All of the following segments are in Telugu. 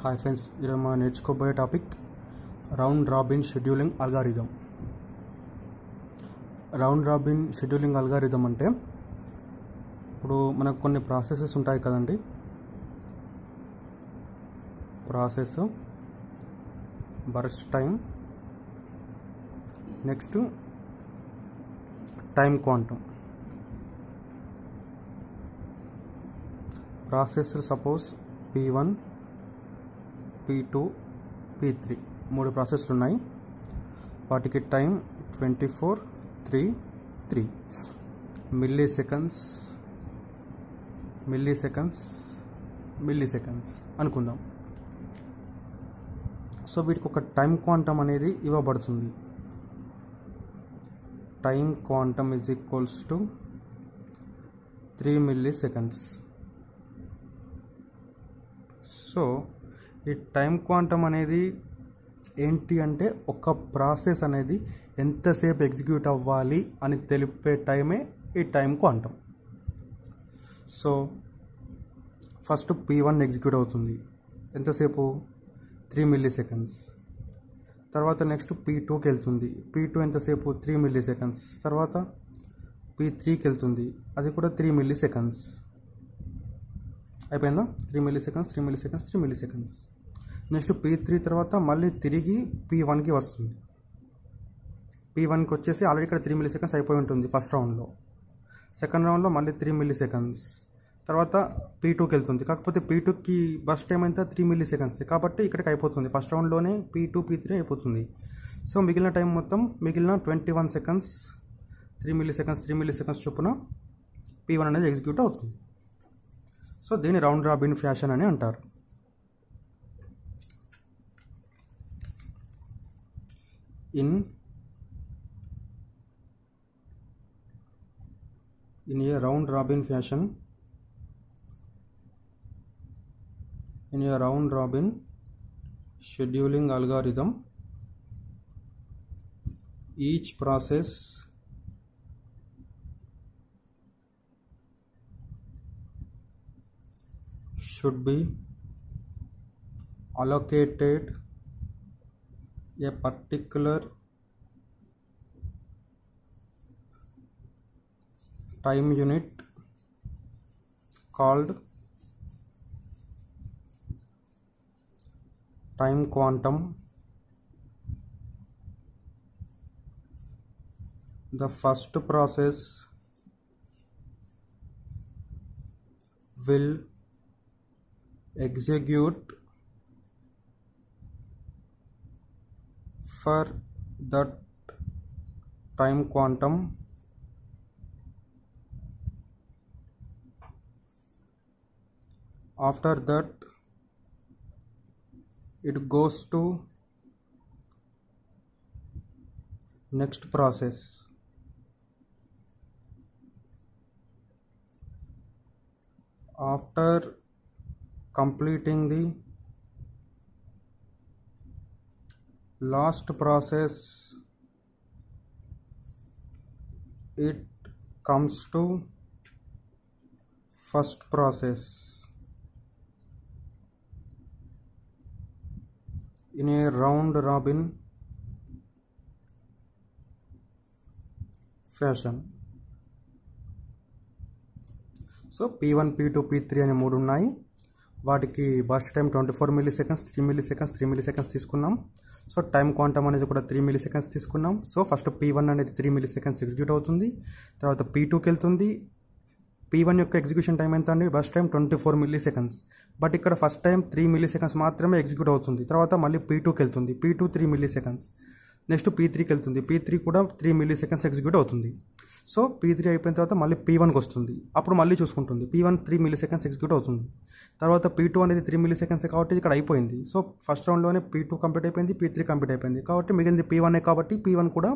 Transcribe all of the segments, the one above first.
హాయ్ ఫ్రెండ్స్, ఈరోజు మనం నేర్చుకోబోయే topic round robin scheduling algorithm. Round robin scheduling algorithm అంటే ఇప్పుడు మనకు కొన్ని ప్రాసెసెస్ ఉంటాయి కదండి. Process, burst time, next time quantum. Process suppose P1, P2, P3 మూడు ప్రాసెస్లు ఉన్నాయి. వాటికి టైం 24, 3, 3 మిల్లీ సెకండ్స్ అనుకుందాం. సో వీటికి ఒక టైం క్వాంటమ్ అనేది ఇవ్వబడుతుంది. Time quantum is equals to 3 milliseconds. So ఈ టైం క్వాంటమ్ అనేది ఏంటి అంటే ఒక ప్రాసెస్ అనేది ఎంతసేపు ఎగ్జిక్యూట్ అవ్వాలి అని తెలిపే టైమే ఈ time quantum. So first P1 execute అవుతుంది, ఎంతసేపు 3 milliseconds. తర్వాత నెక్స్ట్ P2కి వెళ్తుంది, P2 ఎంతసేపు 3 milliseconds. తర్వాత P3కి వెళ్తుంది, అది కూడా 3 milliseconds. అయిపోయిందా? 3 milliseconds. నెక్స్ట్ P3 తర్వాత మళ్ళీ తిరిగి P1కి వస్తుంది. P1కి వచ్చేసి ఆల్రెడీ ఇక్కడ 3 milliseconds అయిపోయి ఉంటుంది ఫస్ట్ రౌండ్లో. సెకండ్ రౌండ్లో మళ్ళీ 3 milliseconds. తర్వాత P2కి వెళ్తుంది, కాకపోతే P2కి బర్స్ట్ టైం ఎంత 3 milliseconds కాబట్టి ఇక్కడికి అయిపోతుంది. ఫస్ట్ రౌండ్లోనే P2, P3 అయిపోతుంది. సో మిగిలిన టైం మొత్తం 21 seconds, 3 milliseconds చొప్పున P1 అనేది ఎగ్జిక్యూట్ అవుతుంది. సో దీన్ని రౌండ్ రాబిన్ ఫ్యాషన్ అని అంటారు. In a round robin fashion, in a round robin scheduling algorithm, each process should be allocated a particular time unit called time quantum. The first process will execute for that time quantum. After that it goes to next process. After completing the last process, it comes to first process. In a round robin fashion. So P1, P2, P3 అనే మూడు ఉన్నాయి. వాటికి బర్స్ట్ టైం 24 milliseconds, 3 milliseconds తీసుకున్నాం. సో టైం క్వాంటమ్ అనేది కూడా 3 milliseconds తీసుకున్నాం. సో ఫస్ట్ P1 అనేది 3 milliseconds ఎగ్జిక్యూట్ అవుతుంది. తర్వాత P2కి వెళ్తుంది. P1 యొక్క ఎగ్జిక్యూషన్ టైం ఎంత అండి? Burst time 24 milliseconds. బట్ ఇక్కడ ఫస్ట్ టైం 3 milliseconds మాత్రమే ఎగ్జిక్యూట్ అవుతుంది. తర్వాత మళ్ళీ P2కి వెళ్తుంది, P2 3 milliseconds. నెక్స్ట్ P3కి వెళ్తుంది, P3 కూడా 3 milliseconds ఎగ్జిక్యూట్ అవుతుంది. సో P3 అయిపోయిన తర్వాత మళ్ళీ P1కి వస్తుంది, అప్పుడు మళ్ళీ చూసుకుంటుంది. P1 3 milliseconds ఎగ్జిక్యూట్ అవుతుంది. తర్వాత P2 అనేది 3 milliseconds కాబట్టి ఇక్కడ అయిపోయింది. సో ఫస్ట్ రౌండ్లోనే P2 కంప్లీట్ అయిపోయింది, P3 కంప్లీట్ అయిపోయింది కాబట్టి మిగిలింది P1 కాబట్టి P1 కూడా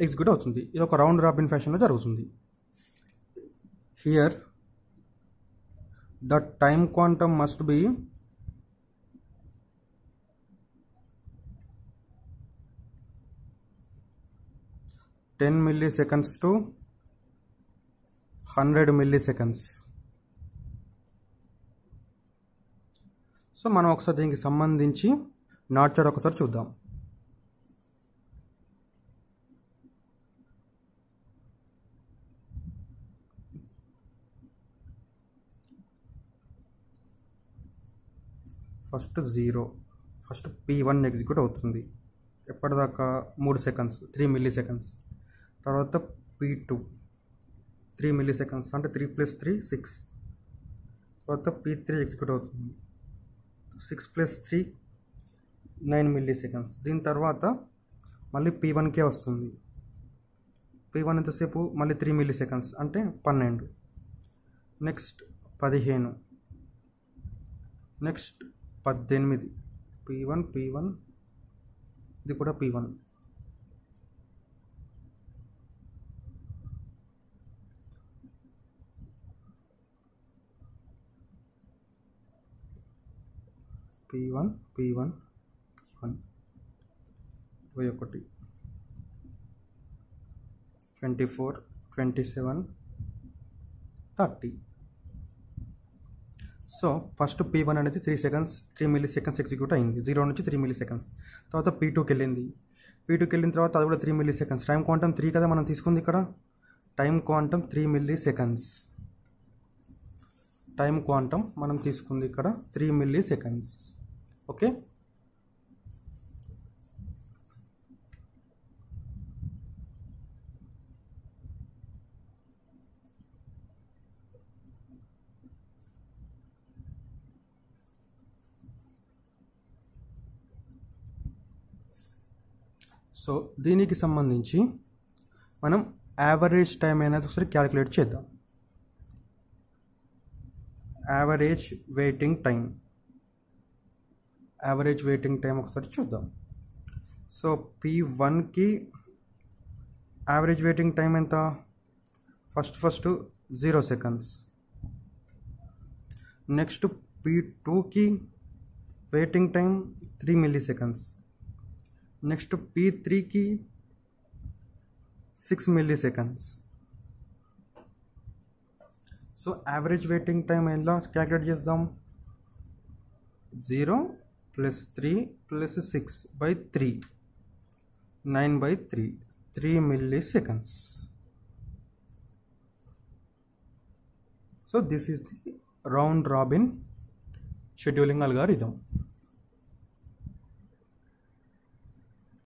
ఎగ్జిక్యూట్ అవుతుంది. ఇది ఒక రౌండ్ రాబిన్ ఫ్యాషన్లో జరుగుతుంది. Here the time quantum must be 10 milliseconds to 100 milliseconds. So మనం ఒకసారి దీనికి సంబంధించి నాట్ చార్ట్ ఒకసారి చూద్దాం. ఫస్ట్ 0, ఫస్ట్ P1 ఎగ్జిక్యూట్ అవుతుంది ఎప్పటిదాకా 3 సెకండ్స్, 3 మిల్లీ సెకండ్స్. తర్వాత P2 3 మిల్లీ సెకండ్స్, అంటే 3 + 3 6. తర్వాత P3 ఎగ్జిక్యూట్ అవుతుంది 6 + 3 9 మిల్లీ సెకండ్స్. దీని తర్వాత మళ్ళీ P1కే వస్తుంది. P1 ఎంతసేపు, మళ్ళీ 3 మిల్లీ సెకండ్స్, అంటే 12. Next 15, next 18. P1 ఇది కూడా P1. P1 21, 24, 27, 30. So first P1 అనేది 3 సెకండ్స్, 3 మిల్లీ సెకండ్స్ ఎగ్జిక్యూట్ అయింది. 0 నుంచి 3 మిల్లీ సెకండ్స్. తర్వాత P2కి వెళ్ళింది. P2కి వెళ్ళిన తర్వాత అది కూడా 3 మిల్లీ సెకండ్స్. టైం క్వాంటమ్ 3 కదా మనం తీసుకుంది ఇక్కడ. Time quantum 3 milli seconds. Time quantum మనం తీసుకుంది ఇక్కడ 3 మిల్లీ సెకండ్స్. ఓకే. సో దీనికి సంబంధించి మనం యావరేజ్ టైం అనేది ఒకసారి క్యాలిక్యులేట్ చేద్దాం. యావరేజ్ వెయిటింగ్ టైం ఒకసారి చూద్దాం. సో P1కి యావరేజ్ వెయిటింగ్ టైం ఎంత? First 0 seconds. నెక్స్ట్ P2కి waiting time 3 milliseconds. Next P3కి 6 milliseconds. So average waiting time ఎలా క్యాలిక్యులేట్ చేద్దాం? 0 + 3 + 6/3 9/3 3 milliseconds. So this is the round robin scheduling algorithm.